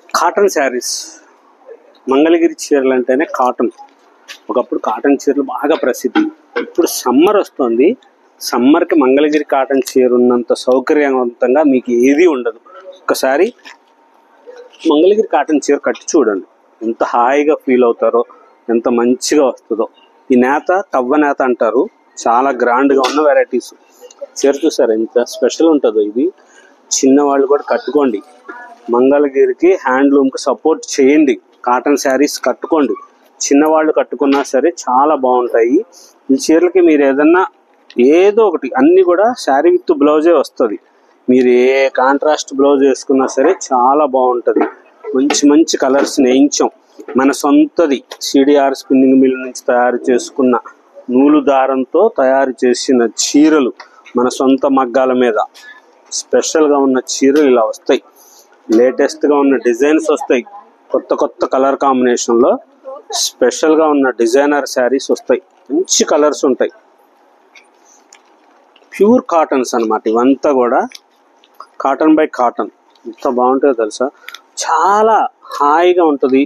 Cotton saris. Mangalagiri చీరలు అంటేనే cotton. ఒకప్పుడు కాటన్ చీరలు బాగా ప్రసిద్ధి. ఇప్పుడు సమ్మర్ వస్తుంది. సమ్మర్కి మంగళగిరి కాటన్ చీర ఉన్నంత సౌకర్యవంతంగా మీకు ఏది ఉండదు. ఒకసారి మంగళగిరి కాటన్ చీర కట్టి చూడండి, ఎంత హాయిగా ఫీల్ అవుతారో, ఎంత మంచిగా వస్తుందో. ఈ నేత కవ్వ నేత అంటారు. చాలా గ్రాండ్గా ఉన్న వెరైటీస్. చీర చూసారు ఎంత స్పెషల్ ఉంటుందో. ఇది చిన్నవాళ్ళు కూడా కట్టుకోండి. మంగళగిరికి హ్యాండ్లూమ్కి సపోర్ట్ చేయండి. కాటన్ శారీస్ కట్టుకోండి. చిన్నవాళ్ళు కట్టుకున్నా సరే చాలా బాగుంటాయి. ఈ చీరలకి మీరు ఏదన్నా ఏదో ఒకటి, అన్నీ కూడా శారీ విత్ బ్లౌజే వస్తుంది. మీరు ఏ కాంట్రాస్ట్ బ్లౌజ్ వేసుకున్నా సరే చాలా బాగుంటుంది. మంచి మంచి కలర్స్ వేయించాం. మన సొంతది సిడిఆర్ స్పిన్నింగ్ మిల్ నుంచి తయారు చేసుకున్న నూలు దారంతో తయారు చేసిన చీరలు, మన సొంత మగ్గాల మీద స్పెషల్గా ఉన్న చీరలు ఇలా వస్తాయి. లేటెస్ట్గా ఉన్న డిజైన్స్ వస్తాయి. కొత్త కొత్త కలర్ కాంబినేషన్లో స్పెషల్గా ఉన్న డిజైనర్ శారీస్ వస్తాయి. మంచి కలర్స్ ఉంటాయి. ప్యూర్ కాటన్స్ అన్నమాట. ఇవంతా కూడా కాటన్ బై కాటన్. ఎంత బాగుంటుందో తెలుసా. చాలా హాయిగా ఉంటుంది,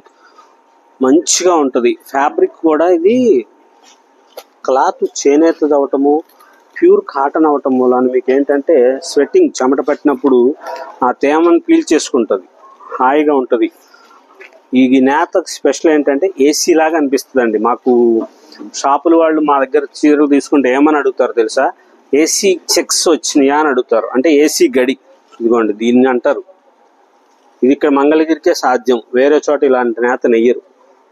మంచిగా ఉంటుంది. ఫ్యాబ్రిక్ కూడా ఇది క్లాత్ చేనేతది అవటము, ప్యూర్ కాటన్ అవటం మూలాన మీకు ఏంటంటే స్వెట్టింగ్, చెమట పట్టినప్పుడు ఆ తేమను పీల్ చేసుకుంటుంది, హాయిగా ఉంటుంది. ఈ నేత స్పెషల్ ఏంటంటే ఏసీ లాగా అనిపిస్తుంది అండి. మాకు షాపుల వాళ్ళు మా దగ్గర చీరలు తీసుకుంటే ఏమని అడుగుతారు తెలుసా? ఏసీ చెక్స్ వచ్చినాయా అని అడుగుతారు. అంటే ఏసీ గడి. ఇదిగోండి దీన్ని అంటారు. ఇది ఇక్కడ మంగళగిరికే సాధ్యం. వేరే చోట ఇలాంటి నేత నెయ్యరు.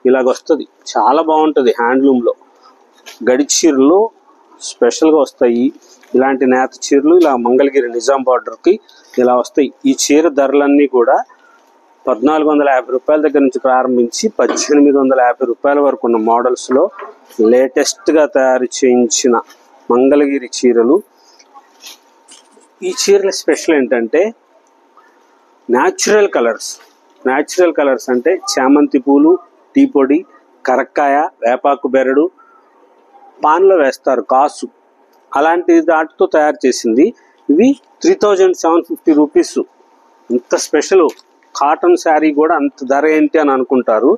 ఇలాగొస్తుంది. చాలా బాగుంటుంది. హ్యాండ్లూమ్లో గడి చీరలు స్పెషల్గా వస్తాయి. ఇలాంటి నేత చీరలు ఇలా మంగళగిరి నిజాం బార్డర్కి ఇలా వస్తాయి. ఈ చీర ధరలన్నీ కూడా 1450 రూపాయల దగ్గర నుంచి ప్రారంభించి 1850 రూపాయల వరకు ఉన్న మోడల్స్లో లేటెస్ట్గా తయారు చేయించిన మంగళగిరి చీరలు. ఈ చీరల స్పెషల్ ఏంటంటే న్యాచురల్ కలర్స్. న్యాచురల్ కలర్స్ అంటే చామంతి పూలు, టీ పొడి, కరక్కాయ, వేపాకు బెరడు, పాన్లో వేస్తారు కాసు, అలాంటి దాటితో తయారు చేసింది. ఇవి 3750 రూపీస్. ఇంత స్పెషల్. కాటన్ శారీ కూడా అంత ధర ఏంటి అని అనుకుంటారు.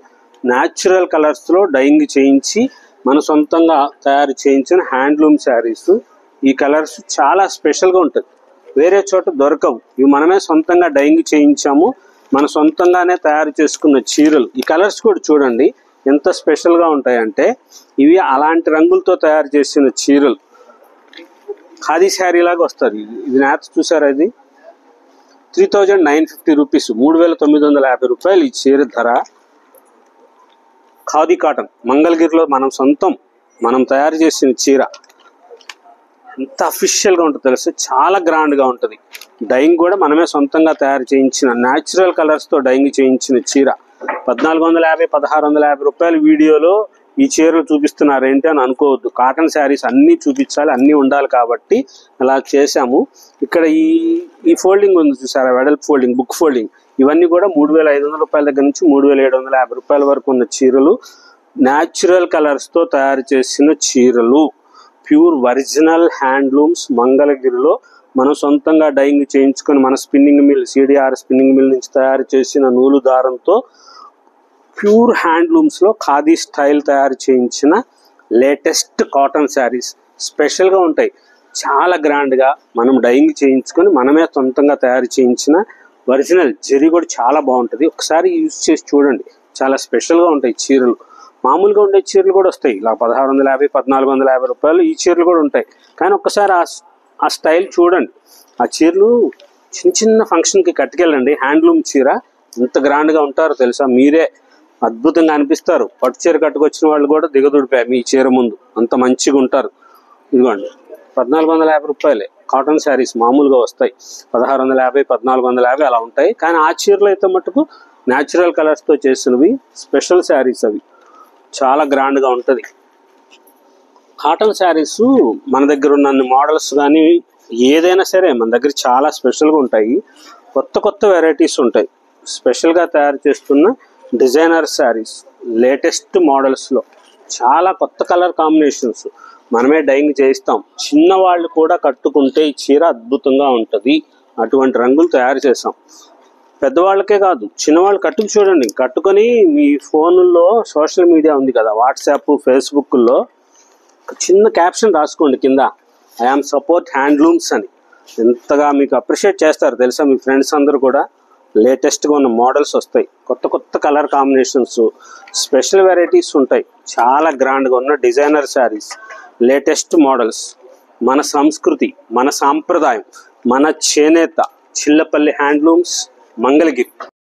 న్యాచురల్ కలర్స్లో డైయింగ్ చేయించి మన సొంతంగా తయారు చేయించిన హ్యాండ్లూమ్ శారీస్. ఈ కలర్స్ చాలా స్పెషల్గా ఉంటుంది. వేరే చోట దొరకవు. ఇవి మనమే సొంతంగా డైయింగ్ చేయించాము. మన సొంతంగానే తయారు చేసుకున్న చీరలు. ఈ కలర్స్ కూడా చూడండి ఎంత స్పెషల్గా ఉంటాయంటే ఇవి అలాంటి రంగులతో తయారు చేసిన చీరలు. ఖాదీ శారీ లాగా వస్తుంది. ఇది నేత చూసారా? ఇది 3950 రూపీస్, 3950 రూపాయలు ఈ చీర ధర. ఖాదీ కాటన్ మంగళగిరిలో మనం సొంతం, మనం తయారు చేసిన చీర. ఎంత అఫీషియల్గా ఉంటుంది తెలుసు. చాలా గ్రాండ్గా ఉంటుంది. డైయింగ్ కూడా మనమే సొంతంగా తయారు చేయించిన న్యాచురల్ కలర్స్తో డైయింగ్ చేయించిన చీర. 1450, 1650 రూపాయల వీడియోలో ఈ చీరలు చూపిస్తున్నారు ఏంటి అని అనుకోవద్దు. కాటన్ శారీస్ అన్నీ చూపించాలి, అన్నీ ఉండాలి కాబట్టి అలా చేశాము. ఇక్కడ ఈ ఫోల్డింగ్ ఉంది చూసారా, వెడల్పు ఫోల్డింగ్, బుక్ ఫోల్డింగ్. ఇవన్నీ కూడా 3500 రూపాయల దగ్గర నుంచి 3750 రూపాయల వరకు ఉన్న చీరలు. న్యాచురల్ కలర్స్తో తయారు చేసిన చీరలు. ప్యూర్ ఒరిజినల్ హ్యాండ్లూమ్స్ మంగళగిరిలో మనం సొంతంగా డైయింగ్ చేయించుకొని మన spinning mill, CDR spinning mill నుంచి తయారు చేసిన నూలు దారంతో ప్యూర్ హ్యాండ్లూమ్స్లో ఖాదీ స్టైల్ తయారు చేయించిన లేటెస్ట్ కాటన్ శారీస్ స్పెషల్గా ఉంటాయి. చాలా గ్రాండ్గా మనం డైయింగ్ చేయించుకొని మనమే సొంతంగా తయారు చేయించిన ఒరిజినల్. జరీ కూడా చాలా బాగుంటుంది. ఒకసారి యూజ్ చేసి చూడండి. చాలా స్పెషల్గా ఉంటాయి చీరలు. మామూలుగా ఉండే చీరలు కూడా వస్తాయి. ఇలా 1650, 1450 రూపాయలు ఈ చీరలు కూడా ఉంటాయి. కానీ ఒక్కసారి ఆ స్టైల్ చూడండి. ఆ చీరలు చిన్న చిన్న ఫంక్షన్కి కట్టుకెళ్ళండి. హ్యాండ్లూమ్ చీర ఎంత గ్రాండ్గా ఉంటారో తెలుసా. మీరే అద్భుతంగా అనిపిస్తారు. పట్టు చీర కట్టుకొచ్చిన వాళ్ళు కూడా దిగదుడిపోయారు మీ చీర ముందు, అంత మంచిగా ఉంటారు. ఇదిగోండి 1450 రూపాయలే కాటన్ శారీస్ మామూలుగా వస్తాయి. 1650, 1450 అలా ఉంటాయి. కానీ ఆ చీరలు అయితే మటుకు న్యాచురల్ కలర్స్తో చేసినవి స్పెషల్ శారీస్. అవి చాలా గ్రాండ్గా ఉంటుంది. కాటన్ శారీస్ మన దగ్గర ఉన్న మోడల్స్ కానీ ఏదైనా సరే మన దగ్గర చాలా స్పెషల్గా ఉంటాయి. కొత్త కొత్త వెరైటీస్ ఉంటాయి. స్పెషల్గా తయారు చేస్తున్న డిజైనర్ శారీస్ లేటెస్ట్ మోడల్స్లో చాలా కొత్త కలర్ కాంబినేషన్స్ మనమే డైయింగ్ చేయిస్తాం. చిన్నవాళ్ళు కూడా కట్టుకుంటే ఈ చీర అద్భుతంగా ఉంటుంది. అటువంటి రంగులు తయారు చేస్తాం. పెద్దవాళ్ళకే కాదు, చిన్నవాళ్ళు కట్టుకు చూడండి. కట్టుకొని మీ ఫోన్లో సోషల్ మీడియా ఉంది కదా, వాట్సాప్, ఫేస్బుక్లో చిన్న క్యాప్షన్ రాసుకోండి కింద, ఐఆమ్ సపోర్ట్ హ్యాండ్లూమ్స్ అని. ఎంతగా మీకు అప్రిషియేట్ చేస్తారు తెలుసా మీ ఫ్రెండ్స్ అందరూ కూడా. లేటెస్ట్గా ఉన్న మోడల్స్ వస్తాయి, కొత్త కొత్త కలర్ కాంబినేషన్స్, స్పెషల్ వెరైటీస్ ఉంటాయి, చాలా గ్రాండ్గా ఉన్న డిజైనర్ శారీస్, లేటెస్ట్ మోడల్స్, మన సంస్కృతి, మన సాంప్రదాయం, మన చేనేత, చిల్లపల్లి హ్యాండ్లూమ్స్, మంగళగిరి.